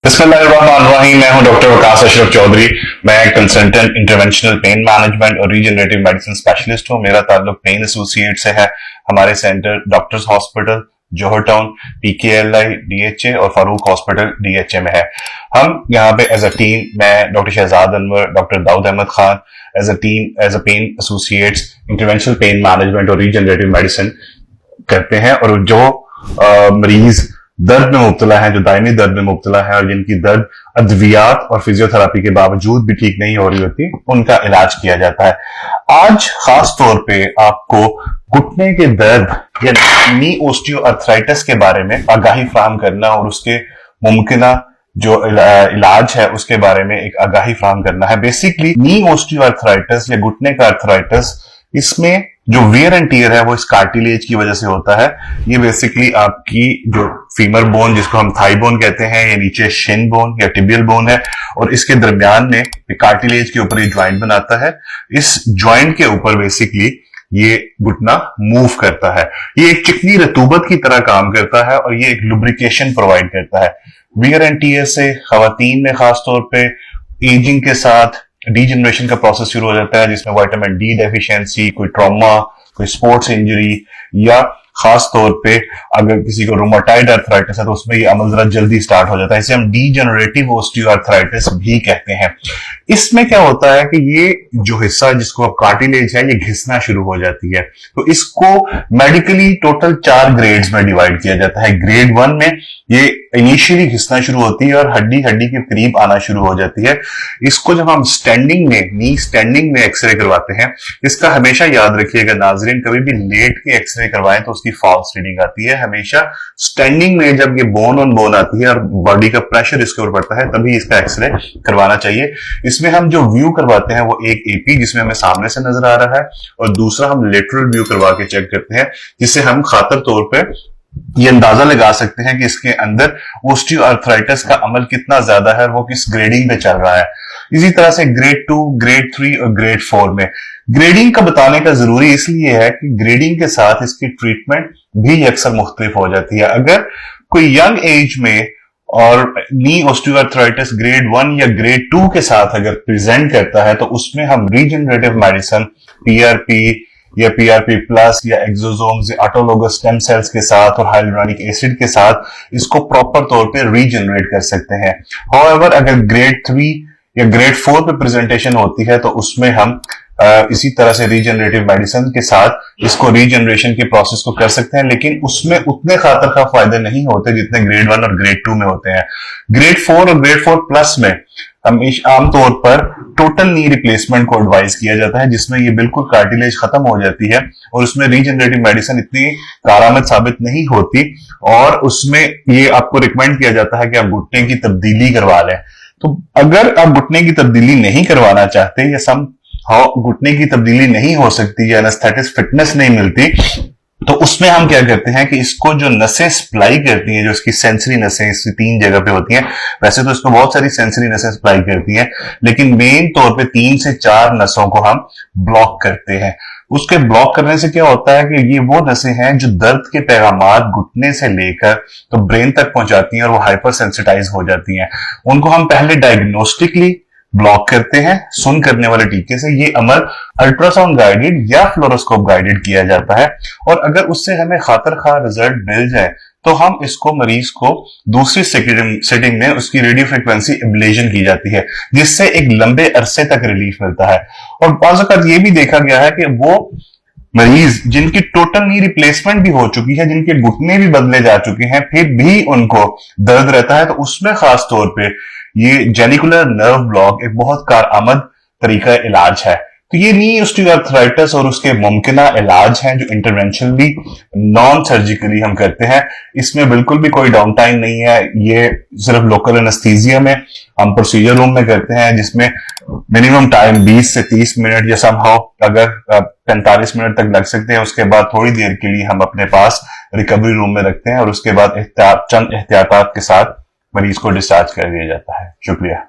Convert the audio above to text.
बिस्मिल्लाहिर्रहमानिर्रहीम। मैं हूं डॉक्टर वकास अशरफ चौधरी। मैं कंसल्टेंट इंटरवेंशनल पेन मैनेजमेंट और रीजनरेटिव मेडिसिन स्पेशलिस्ट हूं। मेरा ताल्लुक पेन एसोसिएट से है। हमारे centre doctors hospital, Johar Town, PKLI DHA और फारूक हॉस्पिटल डीएचए में है। हम यहाँ पे एज अ टीम, मैं doctor Shahzad Anwar, doctor Dawood Ahmad Khan, as a team, as a Pain Associates interventional pain management और रीजनरेटिव मेडिसिन करते हैं। और जो मरीज दर्द में मुब्तला है, जो दायमी दर्द में मुब्तला है और जिनकी दर्द अद्वियात और फिजियोथेरापी के बावजूद भी ठीक नहीं हो रही होती, उनका इलाज किया जाता है। आज खास तौर पे आपको घुटने के दर्द या नी ओस्टियोआर्थराइटिस के बारे में आगाही फराहम करना और उसके मुमकिना जो इलाज है उसके बारे में एक आगाही फराहम करना है। बेसिकली नी ओस्टियोआर्थराइटिस या घुटने का आर्थराइटिस, इसमें जो वियर एंड टियर है वो इस कार्टिलेज की वजह से होता है। ये बेसिकली आपकी जो फीमर बोन, जिसको हम थाई बोन कहते हैं, या नीचे शिन बोन या टिबियल बोन है, और इसके दरमियान में कार्टिलेज के ऊपर ये ज्वाइंट बनाता है। इस ज्वाइंट के ऊपर बेसिकली ये घुटना मूव करता है। ये एक चिकनी रतूबत की तरह काम करता है और ये एक लुब्रिकेशन प्रोवाइड करता है। वियर एंड टियर से खवातीन में खासतौर पे एजिंग के साथ डीजनरेशन का प्रोसेस शुरू हो जाता है, जिसमें विटामिन डी डेफिशिएंसी, कोई ट्रॉमा, कोई स्पोर्ट्स इंजरी, या खास तौर पे अगर किसी को रोमाटाइड आर्थराइटिस है तो उसमें ये अमल जरा जल्दी स्टार्ट हो जाता है। इसे हम डीजनरेटिव ओस्टियोआर्थराइटिस भी कहते हैं। इसमें क्या होता है कि ये जो हिस्सा जिसको अब कार्टिलेज है, ये घिसना शुरू हो जाती है। तो इसको मेडिकली टोटल 4 ग्रेड्स में डिवाइड किया जाता है। ग्रेड 1 में ये इनिशियली घिसना शुरू होती है और हड्डी हड्डी के करीब आना शुरू हो जाती है। इसको जब हम स्टैंडिंग में, नी स्टैंडिंग में एक्सरे करवाते हैं, इसका हमेशा याद रखिएगा नाजरीन, कभी भी लेट के एक्सरे करवाएं तो उसकी फॉल्स रीडिंग आती है। हमेशा स्टैंडिंग में जब ये बोन ऑन बोन आती है और बॉडी का प्रेशर इसके ऊपर पड़ता है, तभी इसका एक्सरे करवाना चाहिए। इसमें हम जो व्यू करवाते हैं वो एक एपी, जिसमें हमें सामने से नजर आ रहा है, और दूसरा हम लेटरल व्यू करवा के चेक करते हैं, जिससे हम खातर तौर पर ये अंदाजा लगा सकते हैं कि इसके अंदर ओस्टियोआर्थराइटिस का अमल कितना ज्यादा है और वो किस ग्रेडिंग पे चल रहा है। इसी तरह से ग्रेड 2, ग्रेड 3 और ग्रेड 4 में ग्रेडिंग का बताने का जरूरी इसलिए है कि ग्रेडिंग के साथ इसकी ट्रीटमेंट भी अक्सर मुख्तलिफ हो जाती है। अगर कोई यंग एज में और नी ओस्टियोआर्थराइटिस ग्रेड 1 या ग्रेड 2 के साथ अगर प्रेजेंट करता है, तो उसमें हम रीजनरेटिव मेडिसिन, पीआरपी या पीआरपी प्लस या एक्सोसोम्स या ऑटोलोगस स्टेम सेल्स के साथ और हाइलुरोनिक एसिड के साथ इसको प्रॉपर तौर पे रीजनरेट कर सकते हैं। हाउएवर अगर ग्रेड 3 या ग्रेड 4 पे प्रेजेंटेशन होती है तो उसमें हम इसी तरह से रीजनरेटिव मेडिसिन के साथ इसको रीजनरेशन के प्रोसेस को कर सकते हैं, लेकिन उसमें उतने खातर का फायदे नहीं होते जितने ग्रेड 1 और ग्रेड 2 में होते हैं। ग्रेड 4 और ग्रेड 4 प्लस में आमतौर पर टोटल नी रिप्लेसमेंट को एडवाइज किया जाता है, जिसमें ये बिल्कुल कार्टिलेज खत्म हो जाती है और उसमें रीजनरेटिव मेडिसिन इतनी कारआमद साबित नहीं होती, और उसमें ये आपको रिकमेंड किया जाता है कि आप घुटने की तब्दीली करवा लें। तो अगर आप घुटने की तब्दीली नहीं करवाना चाहते या सम घुटने की तब्दीली नहीं हो सकती या एनेस्थेटिक फिटनेस नहीं मिलती, तो उसमें हम क्या करते हैं कि इसको जो नसें सप्लाई करती हैं, जो इसकी सेंसरी नसें इसकी 3 जगह पे होती हैं, वैसे तो इसको बहुत सारी सेंसरी नसें सप्लाई करती हैं, लेकिन मेन तौर पे 3 से 4 नसों को हम ब्लॉक करते हैं। उसके ब्लॉक करने से क्या होता है कि ये वो नसें हैं जो दर्द के पैगामात घुटने से लेकर तो ब्रेन तक पहुंचाती हैं और वो हाइपर सेंसिटाइज हो जाती हैं। उनको हम पहले डायग्नोस्टिकली ब्लॉक करते हैं सुन करने वाले टीके से। ये अमल अल्ट्रासाउंड गाइडेड या फ्लोरोस्कोप गाइडेड किया जाता है, और अगर उससे हमें खातर खा रिजल्ट मिल जाए तो हम इसको मरीज को दूसरी सेटिंग में उसकी रेडियो फ्रिक्वेंसी एब्लेशन की जाती है, जिससे एक लंबे अरसे तक रिलीफ मिलता है। और बाज़ औक़ात ये भी देखा गया है कि वो मरीज जिनकी टोटल नी रिप्लेसमेंट भी हो चुकी है, जिनके घुटने भी बदले जा चुके हैं, फिर भी उनको दर्द रहता है, तो उसमें खास तौर पे ये जेनिकुलर नर्व ब्लॉक एक बहुत कारआमद तरीका इलाज है। तो ये नी ओस्टियोआर्थराइटिस और उसके मुमकिना इलाज हैं जो इंटरवेंशनली नॉन सर्जिकली हम करते हैं। इसमें बिल्कुल भी कोई डाउन टाइम नहीं है। ये सिर्फ लोकल एनेस्थीसिया में हम प्रोसीजर रूम में करते हैं, जिसमें मिनिमम टाइम 20 से 30 मिनट या समहाउ अगर 45 मिनट तक लग सकते हैं। उसके बाद थोड़ी देर के लिए हम अपने पास रिकवरी रूम में रखते हैं और उसके बाद चंद एहतियात के साथ मरीज को डिस्चार्ज कर दिया जाता है। शुक्रिया।